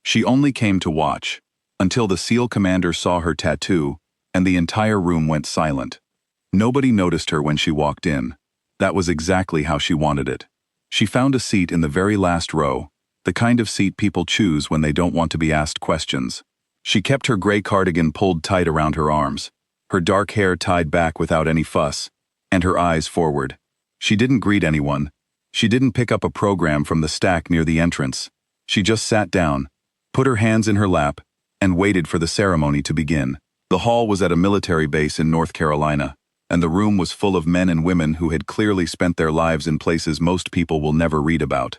She only came to watch, until the SEAL commander saw her tattoo, and the entire room went silent. Nobody noticed her when she walked in. That was exactly how she wanted it. She found a seat in the very last row, the kind of seat people choose when they don't want to be asked questions. She kept her gray cardigan pulled tight around her arms, her dark hair tied back without any fuss, and her eyes forward. She didn't greet anyone. She didn't pick up a program from the stack near the entrance. She just sat down, put her hands in her lap, and waited for the ceremony to begin. The hall was at a military base in North Carolina, and the room was full of men and women who had clearly spent their lives in places most people will never read about.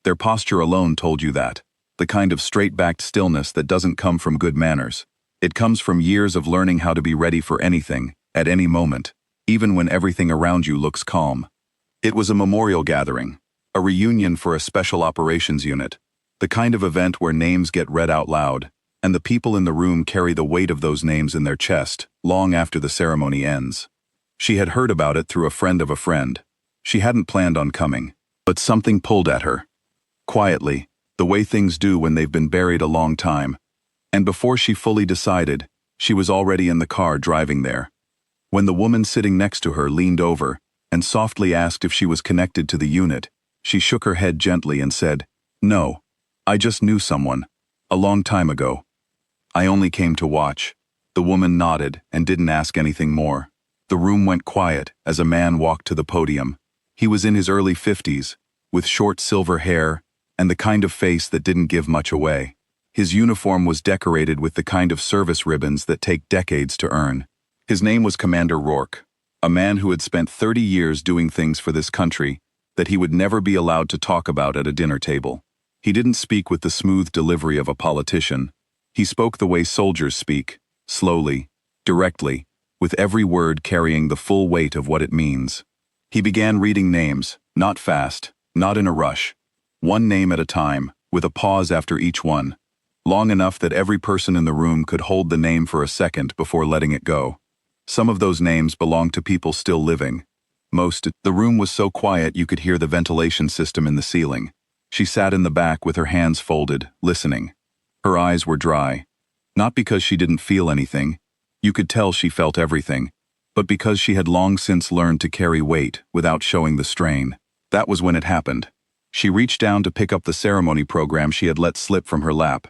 Their posture alone told you that. The kind of straight-backed stillness that doesn't come from good manners. It comes from years of learning how to be ready for anything, at any moment, even when everything around you looks calm. It was a memorial gathering, a reunion for a special operations unit, the kind of event where names get read out loud, and the people in the room carry the weight of those names in their chest, long after the ceremony ends. She had heard about it through a friend of a friend. She hadn't planned on coming, but something pulled at her. Quietly, the way things do when they've been buried a long time. And before she fully decided, she was already in the car driving there. When the woman sitting next to her leaned over and softly asked if she was connected to the unit, she shook her head gently and said, "No, I just knew someone, a long time ago. I only came to watch." The woman nodded and didn't ask anything more. The room went quiet as a man walked to the podium. He was in his early 50s, with short silver hair and the kind of face that didn't give much away. His uniform was decorated with the kind of service ribbons that take decades to earn. His name was Commander Rourke, a man who had spent 30 years doing things for this country that he would never be allowed to talk about at a dinner table. He didn't speak with the smooth delivery of a politician. He spoke the way soldiers speak, slowly, directly, with every word carrying the full weight of what it means. He began reading names, not fast, not in a rush. One name at a time, with a pause after each one, long enough that every person in the room could hold the name for a second before letting it go. Some of those names belonged to people still living. The room was so quiet you could hear the ventilation system in the ceiling. She sat in the back with her hands folded, listening. Her eyes were dry. Not because she didn't feel anything. You could tell she felt everything. But because she had long since learned to carry weight without showing the strain. That was when it happened. She reached down to pick up the ceremony program she had let slip from her lap.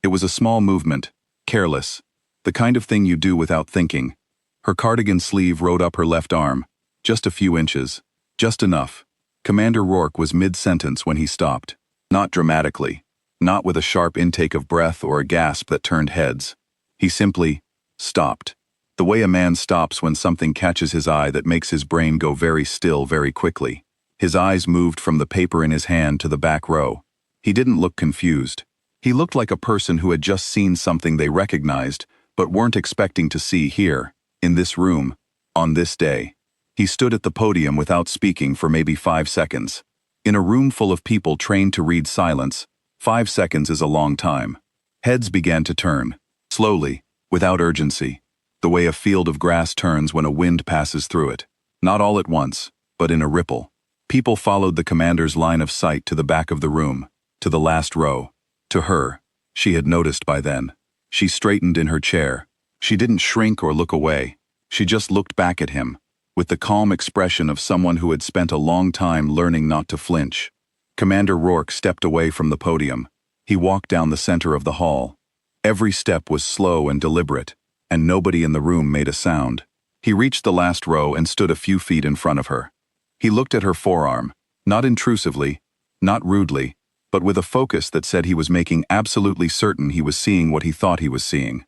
It was a small movement, careless, the kind of thing you do without thinking. Her cardigan sleeve rode up her left arm, just a few inches, just enough. Commander Rourke was mid-sentence when he stopped. Not dramatically, not with a sharp intake of breath or a gasp that turned heads. He simply stopped. The way a man stops when something catches his eye that makes his brain go very still very quickly. His eyes moved from the paper in his hand to the back row. He didn't look confused. He looked like a person who had just seen something they recognized, but weren't expecting to see here, in this room, on this day. He stood at the podium without speaking for maybe 5 seconds. In a room full of people trained to read silence, 5 seconds is a long time. Heads began to turn, slowly, without urgency, the way a field of grass turns when a wind passes through it. Not all at once, but in a ripple. People followed the commander's line of sight to the back of the room, to the last row. To her, she had noticed by then. She straightened in her chair. She didn't shrink or look away. She just looked back at him, with the calm expression of someone who had spent a long time learning not to flinch. Commander Rourke stepped away from the podium. He walked down the center of the hall. Every step was slow and deliberate, and nobody in the room made a sound. He reached the last row and stood a few feet in front of her. He looked at her forearm, not intrusively, not rudely, but with a focus that said he was making absolutely certain he was seeing what he thought he was seeing.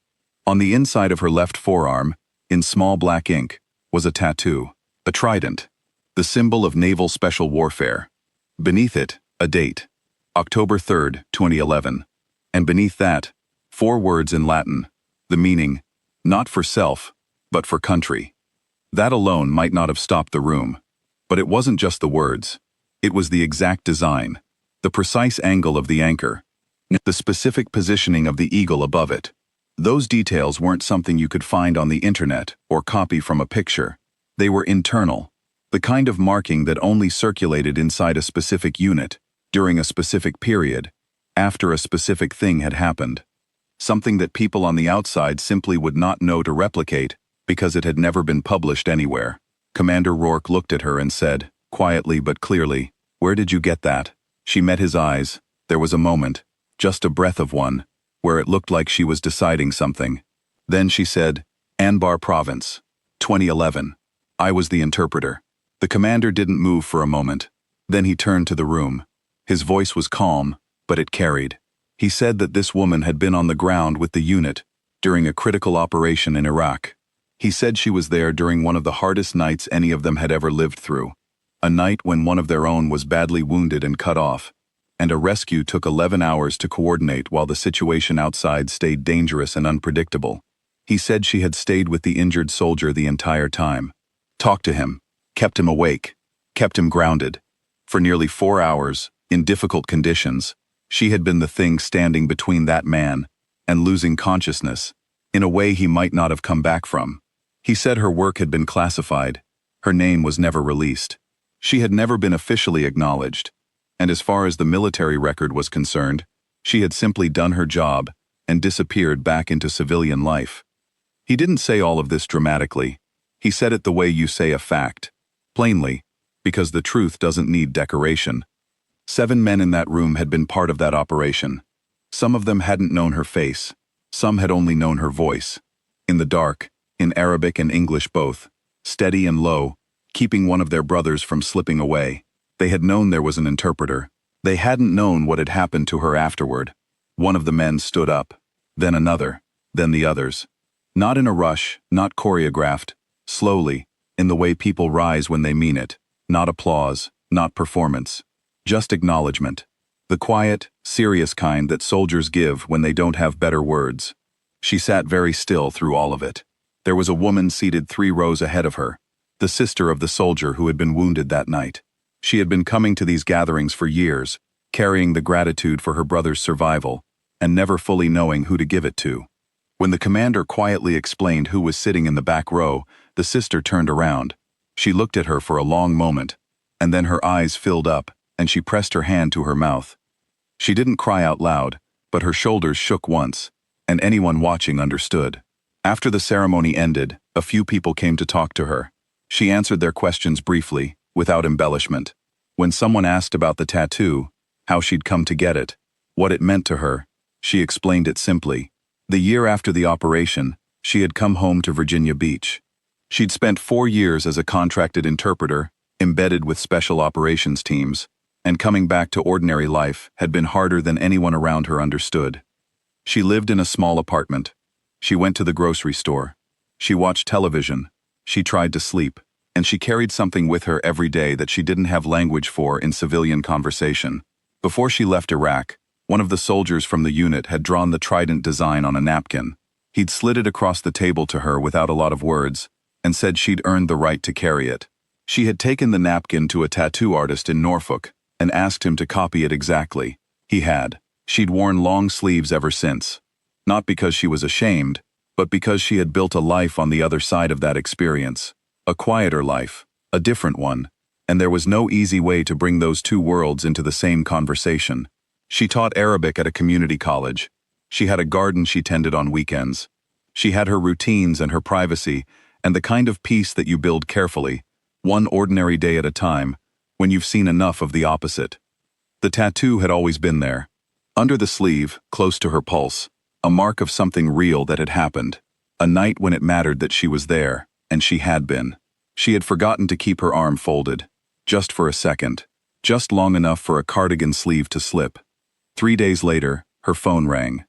On the inside of her left forearm, in small black ink, was a tattoo, a trident, the symbol of naval special warfare. Beneath it, a date, October 3rd, 2011. And beneath that, 4 words in Latin, the meaning, not for self, but for country. That alone might not have stopped the room. But it wasn't just the words. It was the exact design, the precise angle of the anchor, the specific positioning of the eagle above it. Those details weren't something you could find on the internet or copy from a picture. They were internal, the kind of marking that only circulated inside a specific unit, during a specific period, after a specific thing had happened. Something that people on the outside simply would not know to replicate because it had never been published anywhere. Commander Rourke looked at her and said, quietly but clearly, "Where did you get that?" She met his eyes. There was a moment, just a breath of one, where it looked like she was deciding something. Then she said, "Anbar Province, 2011. I was the interpreter." The commander didn't move for a moment. Then he turned to the room. His voice was calm, but it carried. He said that this woman had been on the ground with the unit during a critical operation in Iraq. He said she was there during one of the hardest nights any of them had ever lived through. A night when one of their own was badly wounded and cut off, and a rescue took 11 hours to coordinate while the situation outside stayed dangerous and unpredictable. He said she had stayed with the injured soldier the entire time, talked to him, kept him awake, kept him grounded. For nearly 4 hours, in difficult conditions, she had been the thing standing between that man and losing consciousness, in a way he might not have come back from. He said her work had been classified. Her name was never released. She had never been officially acknowledged, and as far as the military record was concerned, she had simply done her job and disappeared back into civilian life. He didn't say all of this dramatically. He said it the way you say a fact, plainly, because the truth doesn't need decoration. 7 men in that room had been part of that operation. Some of them hadn't known her face. Some had only known her voice. In the dark, in Arabic and English both, steady and low, keeping one of their brothers from slipping away. They had known there was an interpreter. They hadn't known what had happened to her afterward. One of the men stood up, then another, then the others. Not in a rush, not choreographed, slowly, in the way people rise when they mean it. Not applause, not performance. Just acknowledgement. The quiet, serious kind that soldiers give when they don't have better words. She sat very still through all of it. There was a woman seated 3 rows ahead of her, the sister of the soldier who had been wounded that night. She had been coming to these gatherings for years, carrying the gratitude for her brother's survival, and never fully knowing who to give it to. When the commander quietly explained who was sitting in the back row, the sister turned around. She looked at her for a long moment, and then her eyes filled up, and she pressed her hand to her mouth. She didn't cry out loud, but her shoulders shook once, and anyone watching understood. After the ceremony ended, a few people came to talk to her. She answered their questions briefly, without embellishment. When someone asked about the tattoo, how she'd come to get it, what it meant to her, she explained it simply. The year after the operation, she had come home to Virginia Beach. She'd spent 4 years as a contracted interpreter, embedded with special operations teams, and coming back to ordinary life had been harder than anyone around her understood. She lived in a small apartment. She went to the grocery store. She watched television. She tried to sleep. And she carried something with her every day that she didn't have language for in civilian conversation. Before she left Iraq, one of the soldiers from the unit had drawn the trident design on a napkin. He'd slid it across the table to her without a lot of words, and said she'd earned the right to carry it. She had taken the napkin to a tattoo artist in Norfolk and asked him to copy it exactly. He had. She'd worn long sleeves ever since. Not because she was ashamed, but because she had built a life on the other side of that experience. A quieter life, a different one, and there was no easy way to bring those 2 worlds into the same conversation. She taught Arabic at a community college. She had a garden she tended on weekends. She had her routines and her privacy, and the kind of peace that you build carefully, one ordinary day at a time, when you've seen enough of the opposite. The tattoo had always been there. Under the sleeve, close to her pulse, a mark of something real that had happened. A night when it mattered that she was there, and she had been. She had forgotten to keep her arm folded, just for a second, just long enough for a cardigan sleeve to slip. 3 days later, her phone rang.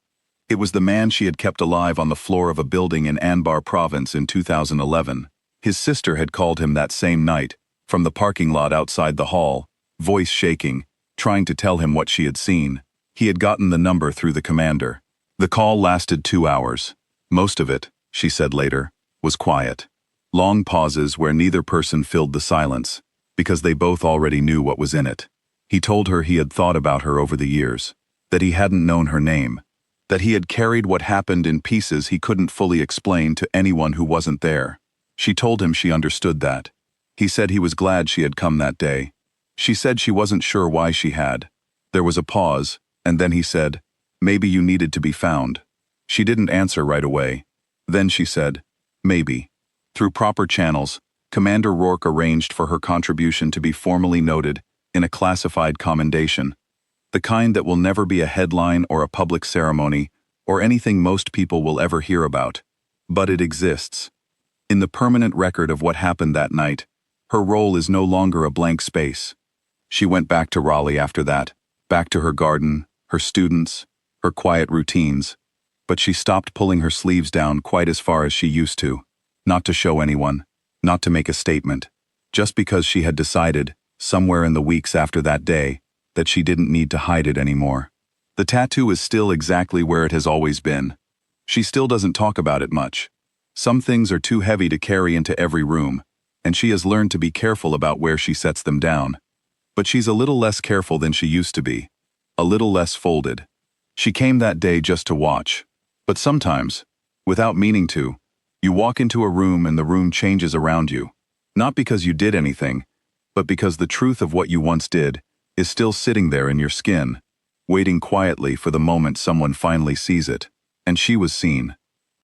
It was the man she had kept alive on the floor of a building in Anbar Province in 2011. His sister had called him that same night, from the parking lot outside the hall, voice shaking, trying to tell him what she had seen. He had gotten the number through the commander. The call lasted 2 hours. Most of it, she said later, was quiet. Long pauses where neither person filled the silence, because they both already knew what was in it. He told her he had thought about her over the years, that he hadn't known her name, that he had carried what happened in pieces he couldn't fully explain to anyone who wasn't there. She told him she understood that. He said he was glad she had come that day. She said she wasn't sure why she had. There was a pause, And then he said, "Maybe you needed to be found." She didn't answer right away. Then she said, "Maybe." Through proper channels, Commander Rourke arranged for her contribution to be formally noted in a classified commendation, the kind that will never be a headline or a public ceremony or anything most people will ever hear about. But it exists. In the permanent record of what happened that night, her role is no longer a blank space. She went back to Raleigh after that, back to her garden, her students, her quiet routines, but she stopped pulling her sleeves down quite as far as she used to, not to show anyone, not to make a statement, just because she had decided, somewhere in the weeks after that day, that she didn't need to hide it anymore. The tattoo is still exactly where it has always been. She still doesn't talk about it much. Some things are too heavy to carry into every room, and she has learned to be careful about where she sets them down. But she's a little less careful than she used to be, a little less folded. She came that day just to watch. But sometimes, without meaning to, you walk into a room and the room changes around you. Not because you did anything, but because the truth of what you once did is still sitting there in your skin, waiting quietly for the moment someone finally sees it. And she was seen.